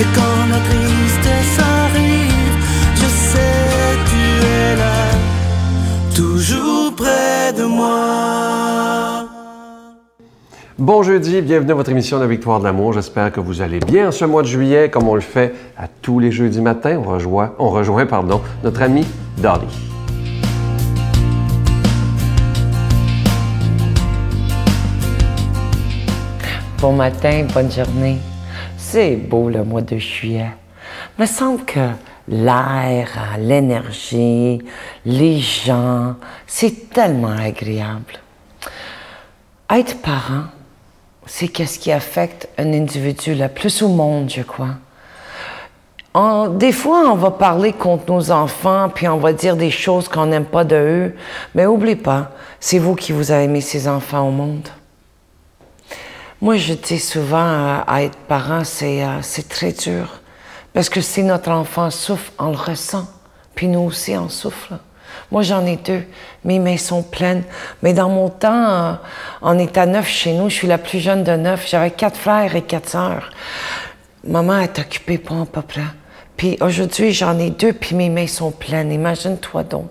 Et quand la tristesse arrive, je sais tu es là, toujours près de moi. Bon jeudi, bienvenue à votre émission La Victoire de l'amour. J'espère que vous allez bien ce mois de juillet, comme on le fait à tous les jeudis matins. On rejoint notre ami Dolly. Bon matin, bonne journée. C'est beau le mois de juillet. Il me semble que l'air, l'énergie, les gens, c'est tellement agréable. Être parent, c'est qu'est-ce qui affecte un individu le plus au monde, je crois. Des fois, on va parler contre nos enfants, puis on va dire des choses qu'on n'aime pas de eux, mais n'oubliez pas, c'est vous qui vous avez mis ces enfants au monde. Moi, je dis souvent, à être parent, c'est très dur, parce que si notre enfant souffre, on le ressent, puis nous aussi, on souffre. Moi, j'en ai 2. Mes mains sont pleines. Mais dans mon temps, on est à 9 chez nous. Je suis la plus jeune de 9. J'avais 4 frères et 4 sœurs. Maman est occupée pour un peu près. Puis aujourd'hui, j'en ai 2, puis mes mains sont pleines. Imagine-toi donc.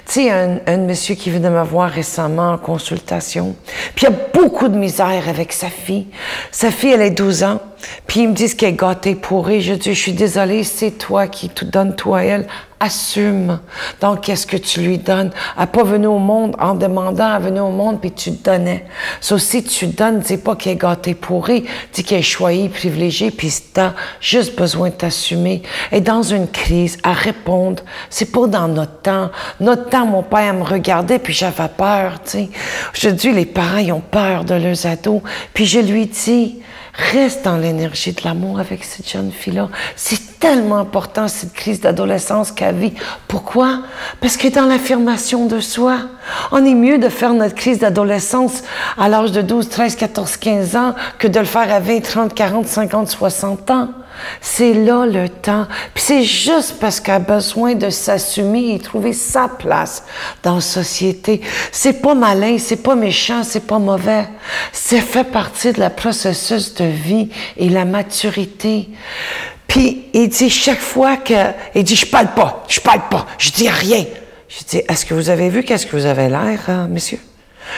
Tu sais, un monsieur qui venait me voir récemment en consultation, puis il a beaucoup de misère avec sa fille. Sa fille, elle a 12 ans, puis ils me disent qu'elle est gâtée pourrie. Je dis, je suis désolée, c'est toi qui te donnes toi à elle. Assume. Donc, qu'est-ce que tu lui donnes? Elle n'est pas venue au monde en demandant, elle est venue au monde, puis tu te donnais. Sauf si tu donnes, dis pas qu'elle est gâtée pourrie, dis qu'elle est choyée, privilégiée, puis tu as juste besoin de t'assumer. Et dans une crise, à répondre, c'est pas dans notre temps. Notre temps, mon père me regardait, puis j'avais peur, tu sais. Aujourd'hui, les parents, ils ont peur de leurs ados. Puis je lui dis, reste dans l'énergie de l'amour avec cette jeune fille-là. C'est tellement important, cette crise d'adolescence qu'elle vit. Pourquoi? Parce que dans l'affirmation de soi, on est mieux de faire notre crise d'adolescence à l'âge de 12, 13, 14, 15 ans que de le faire à 20, 30, 40, 50, 60 ans. C'est là le temps. Puis c'est juste parce qu'elle a besoin de s'assumer et trouver sa place dans la société. C'est pas malin, c'est pas méchant, c'est pas mauvais. Ça fait partie de la processus de vie et la maturité. Puis il dit chaque fois il dit je parle pas, je dis rien. Je dis est-ce que vous avez vu qu'est-ce que vous avez l'air, monsieur?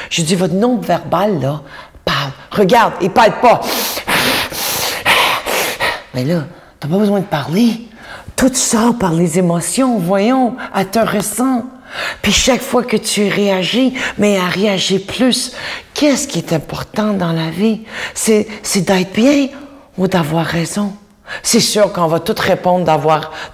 Je dis votre nom verbal là parle. Regarde, il parle pas. Mais là, t'as pas besoin de parler. Tout sort par les émotions, voyons, elle te ressent. Puis chaque fois que tu réagis, mais à réagir plus, qu'est-ce qui est important dans la vie? C'est d'être bien ou d'avoir raison? C'est sûr qu'on va tout répondre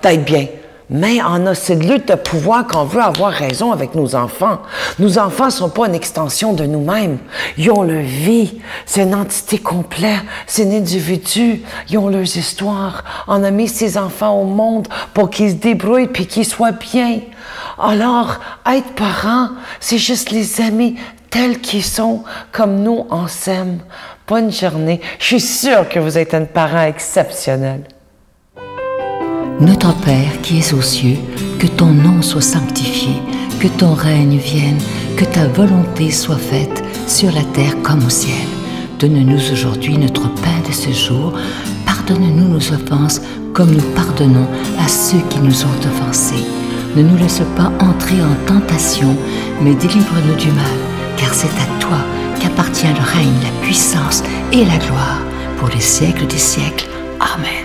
d'être bien. Mais on a cette lutte de pouvoir qu'on veut avoir raison avec nos enfants. Nos enfants ne sont pas une extension de nous-mêmes. Ils ont leur vie. C'est une entité complète. C'est un individu. Ils ont leurs histoires. On a mis ces enfants au monde pour qu'ils se débrouillent puis qu'ils soient bien. Alors, être parent, c'est juste les aimer tels qu'ils sont, comme nous, on s'aime. Bonne journée. Je suis sûre que vous êtes un parent exceptionnel. Notre Père qui es aux cieux, que ton nom soit sanctifié, que ton règne vienne, que ta volonté soit faite sur la terre comme au ciel. Donne-nous aujourd'hui notre pain de ce jour. Pardonne-nous nos offenses comme nous pardonnons à ceux qui nous ont offensés. Ne nous laisse pas entrer en tentation, mais délivre-nous du mal, car c'est à toi qu'appartient le règne, la puissance et la gloire pour les siècles des siècles. Amen.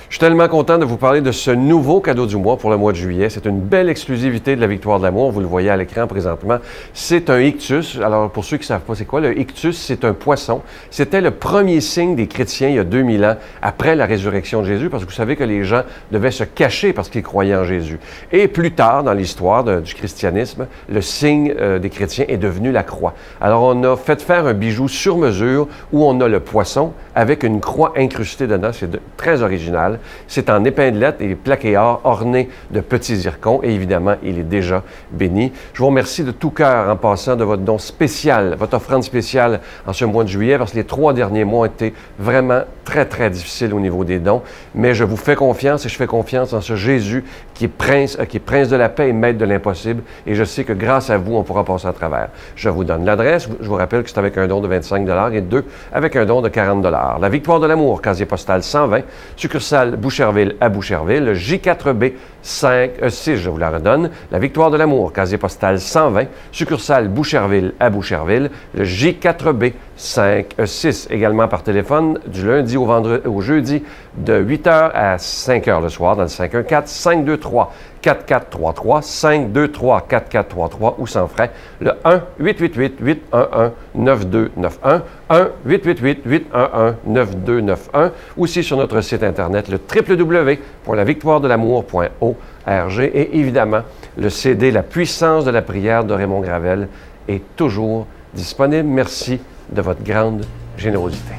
Je suis tellement content de vous parler de ce nouveau cadeau du mois pour le mois de juillet. C'est une belle exclusivité de la Victoire de l'amour. Vous le voyez à l'écran présentement. C'est un ictus. Alors, pour ceux qui ne savent pas c'est quoi, le ictus, c'est un poisson. C'était le premier signe des chrétiens il y a 2000 ans, après la résurrection de Jésus, parce que vous savez que les gens devaient se cacher parce qu'ils croyaient en Jésus. Et plus tard, dans l'histoire du christianisme, le signe des chrétiens est devenu la croix. Alors, on a fait faire un bijou sur mesure où on a le poisson avec une croix incrustée dedans. C'est très original. C'est en épinglette et plaqué or, orné de petits zircons. Et évidemment, il est déjà béni. Je vous remercie de tout cœur en passant de votre don spécial, votre offrande spéciale en ce mois de juillet, parce que les 3 derniers mois ont été vraiment très, très difficiles au niveau des dons. Mais je vous fais confiance et je fais confiance en ce Jésus qui est prince de la paix et maître de l'impossible. Et je sais que grâce à vous, on pourra passer à travers. Je vous donne l'adresse. Je vous rappelle que c'est avec un don de 25 et 2 avec un don de 40 La Victoire de l'amour, casier postal 120, succursale Boucherville à Boucherville, J4B 6, je vous la redonne. La Victoire de l'amour, casier postal 120, succursale Boucherville à Boucherville, le J4B 6. Également par téléphone du lundi au jeudi de 8h à 5h le soir dans le 514-523-4433, 523-4433 ou sans frais, le 1-888-811-9291, 1-888-811-9291, aussi sur notre site Internet, le www.lavictoiredelamour.org et évidemment, le CD La puissance de la prière de Raymond Gravel est toujours disponible. Merci de votre grande générosité.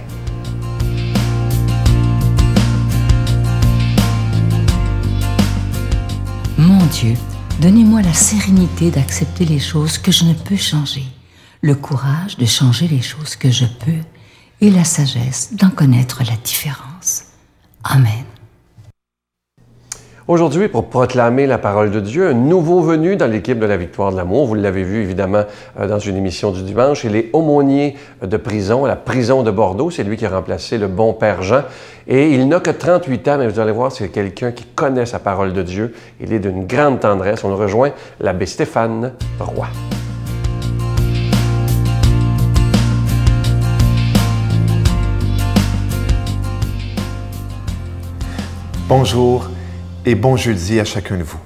Mon Dieu, donnez-moi la sérénité d'accepter les choses que je ne peux changer, le courage de changer les choses que je peux et la sagesse d'en connaître la différence. Amen. Aujourd'hui, pour proclamer la parole de Dieu, un nouveau venu dans l'équipe de la Victoire de l'amour. Vous l'avez vu évidemment dans une émission du dimanche. Il est aumônier de prison, à la prison de Bordeaux. C'est lui qui a remplacé le bon Père Jean. Et il n'a que 38 ans, mais vous allez voir, c'est quelqu'un qui connaît sa parole de Dieu. Il est d'une grande tendresse. On le rejoint, l'abbé Stéphane Roy. Bonjour et bon jeudi à chacun de vous.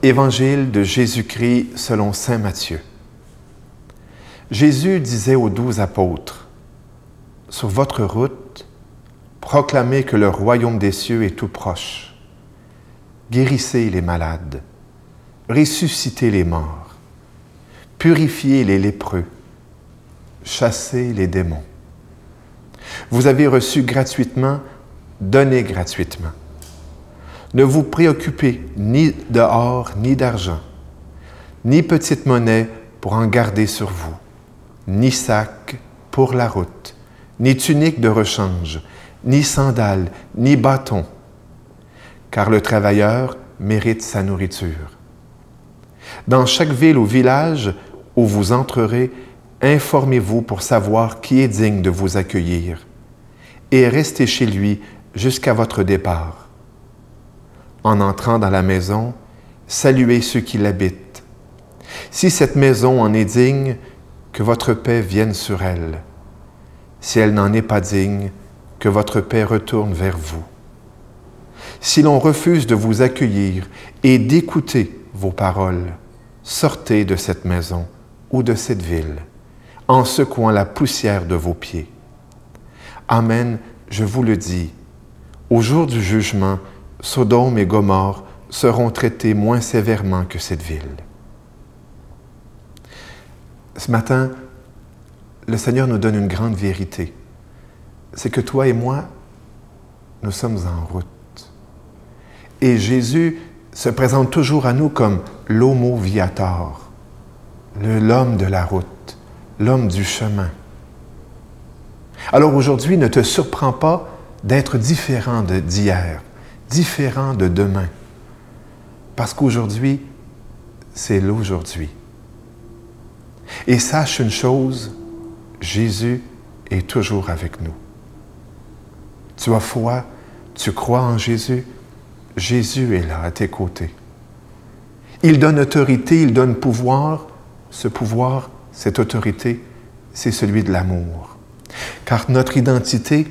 Évangile de Jésus-Christ selon saint Matthieu. Jésus disait aux 12 apôtres, « Sur votre route, proclamez que le royaume des cieux est tout proche. Guérissez les malades, ressuscitez les morts, purifiez les lépreux, chassez les démons. Vous avez reçu gratuitement, donnez gratuitement. Ne vous préoccupez ni d'or ni d'argent, ni petite monnaie pour en garder sur vous, ni sac pour la route, ni tunique de rechange, ni sandales, ni bâton, car le travailleur mérite sa nourriture. Dans chaque ville ou village où vous entrerez, informez-vous pour savoir qui est digne de vous accueillir, et restez chez lui jusqu'à votre départ. En entrant dans la maison, saluez ceux qui l'habitent. Si cette maison en est digne, que votre paix vienne sur elle. Si elle n'en est pas digne, que votre paix retourne vers vous. Si l'on refuse de vous accueillir et d'écouter vos paroles, sortez de cette maison ou de cette ville, en secouant la poussière de vos pieds. Amen, je vous le dis, au jour du jugement, Sodome et Gomorrhe seront traités moins sévèrement que cette ville. Ce matin, le Seigneur nous donne une grande vérité. C'est que toi et moi, nous sommes en route. Et Jésus se présente toujours à nous comme l'homo viator, l'homme de la route, l'homme du chemin. Alors aujourd'hui, ne te surprends pas d'être différent d'hier, différent de demain. Parce qu'aujourd'hui, c'est l'aujourd'hui. Et sache une chose, Jésus est toujours avec nous. Tu as foi, tu crois en Jésus, Jésus est là à tes côtés. Il donne autorité, il donne pouvoir. Ce pouvoir, cette autorité, c'est celui de l'amour. Car notre identité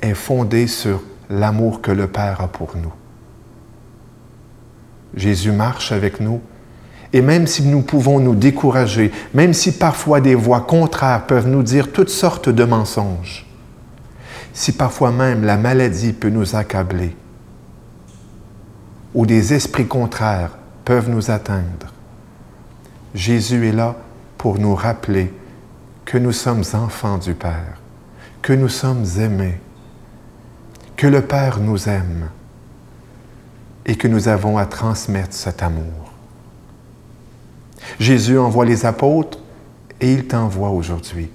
est fondée sur l'amour que le Père a pour nous. Jésus marche avec nous, et même si nous pouvons nous décourager, même si parfois des voix contraires peuvent nous dire toutes sortes de mensonges, si parfois même la maladie peut nous accabler, ou des esprits contraires peuvent nous atteindre, Jésus est là pour nous rappeler que nous sommes enfants du Père, que nous sommes aimés, que le Père nous aime et que nous avons à transmettre cet amour. Jésus envoie les apôtres et il t'envoie aujourd'hui.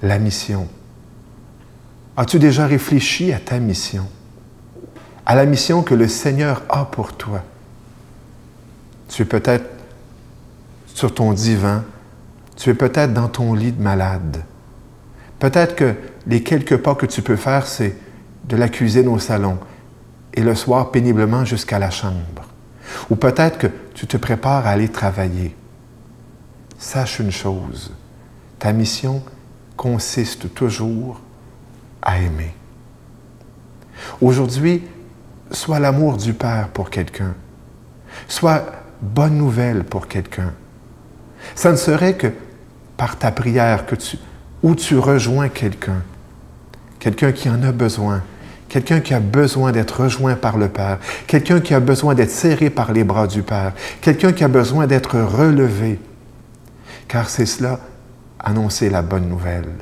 La mission. As-tu déjà réfléchi à ta mission? À la mission que le Seigneur a pour toi? Tu es peut-être sur ton divan, tu es peut-être dans ton lit de malade. Peut-être que les quelques pas que tu peux faire, c'est de la cuisine au salon et le soir péniblement jusqu'à la chambre. Ou peut-être que tu te prépares à aller travailler. Sache une chose, ta mission consiste toujours à aimer. Aujourd'hui, sois l'amour du Père pour quelqu'un. Sois bonne nouvelle pour quelqu'un. Ça ne serait que par ta prière où tu rejoins quelqu'un. Quelqu'un qui en a besoin. Quelqu'un qui a besoin d'être rejoint par le Père. Quelqu'un qui a besoin d'être serré par les bras du Père. Quelqu'un qui a besoin d'être relevé. Car c'est cela, annoncer la bonne nouvelle.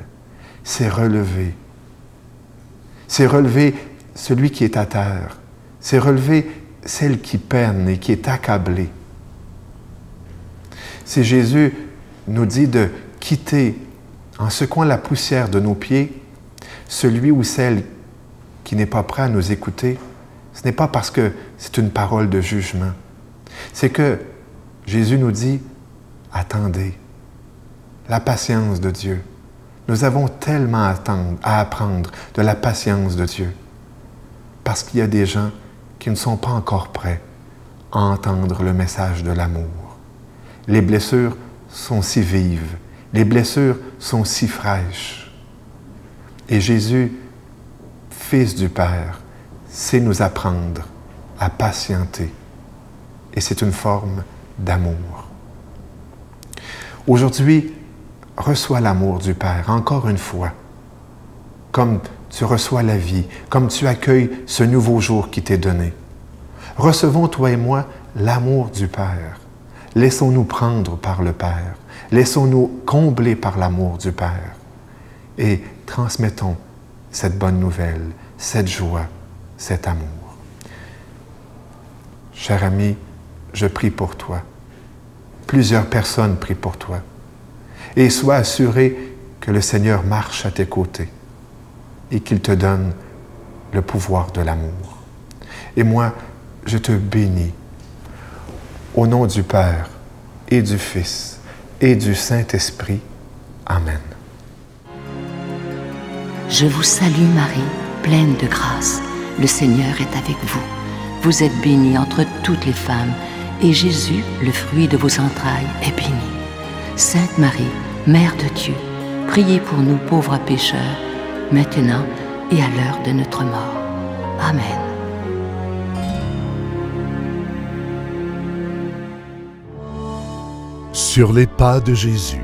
C'est relever. C'est relever celui qui est à terre. C'est relever celle qui peine et qui est accablée. Si Jésus nous dit de quitter, en secouant la poussière de nos pieds, celui ou celle qui n'est pas prêt à nous écouter, ce n'est pas parce que c'est une parole de jugement. C'est que Jésus nous dit, attendez, la patience de Dieu. Nous avons tellement à apprendre de la patience de Dieu, parce qu'il y a des gens qui ne sont pas encore prêts à entendre le message de l'amour. Les blessures sont si vives, les blessures sont si fraîches. Et Jésus, Fils du Père, sait nous apprendre à patienter. Et c'est une forme d'amour. Aujourd'hui, reçois l'amour du Père, encore une fois, comme tu reçois la vie, comme tu accueilles ce nouveau jour qui t'est donné. Recevons, toi et moi, l'amour du Père. Laissons-nous prendre par le Père. Laissons-nous combler par l'amour du Père. Et transmettons cette bonne nouvelle, cette joie, cet amour. Cher ami, je prie pour toi. Plusieurs personnes prient pour toi. Et sois assuré que le Seigneur marche à tes côtés et qu'il te donne le pouvoir de l'amour. Et moi, je te bénis. Au nom du Père et du Fils et du Saint-Esprit. Amen. Je vous salue Marie, pleine de grâce. Le Seigneur est avec vous. Vous êtes bénie entre toutes les femmes, et Jésus, le fruit de vos entrailles, est béni. Sainte Marie, Mère de Dieu, priez pour nous pauvres pécheurs, maintenant et à l'heure de notre mort. Amen. Sur les pas de Jésus.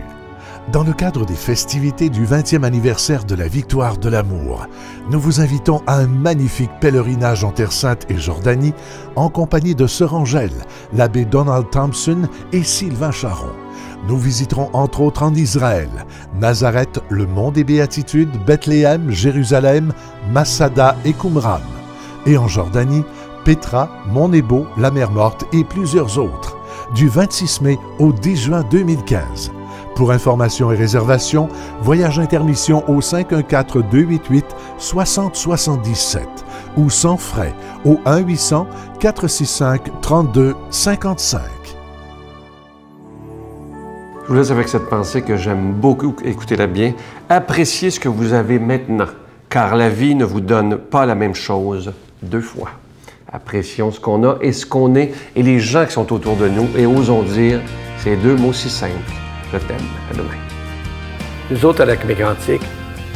Dans le cadre des festivités du 20e anniversaire de la victoire de l'amour, nous vous invitons à un magnifique pèlerinage en Terre Sainte et Jordanie en compagnie de Sœur Angèle, l'abbé Donald Thompson et Sylvain Charon. Nous visiterons entre autres en Israël, Nazareth, le mont des Béatitudes, Bethléem, Jérusalem, Masada et Qumran. Et en Jordanie, Pétra, Mont Nebo, la mer Morte et plusieurs autres, du 26 mai au 10 juin 2015. Pour informations et réservations, voyage intermission au 514-288-6077 ou sans frais au 1-800-465-3255. Je vous laisse avec cette pensée que j'aime beaucoup, écoutez-la bien. Appréciez ce que vous avez maintenant, car la vie ne vous donne pas la même chose deux fois. Apprécions ce qu'on a et ce qu'on est et les gens qui sont autour de nous et osons dire ces deux mots si simples. Je t'aime. À demain. Nous autres, à la Clinique Antique,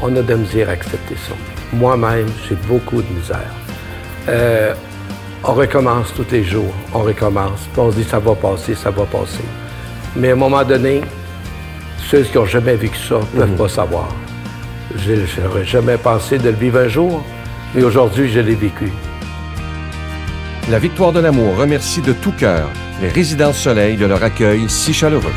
on a de la misère à accepter ça. Moi-même, j'ai beaucoup de misère. On recommence tous les jours, on recommence. Puis on se dit, ça va passer, ça va passer. Mais à un moment donné, ceux qui n'ont jamais vécu ça ne peuvent pas savoir. Je n'aurais jamais pensé de le vivre un jour, mais aujourd'hui, je l'ai vécu. La Victoire de l'amour remercie de tout cœur les Résidences Soleil de leur accueil si chaleureux.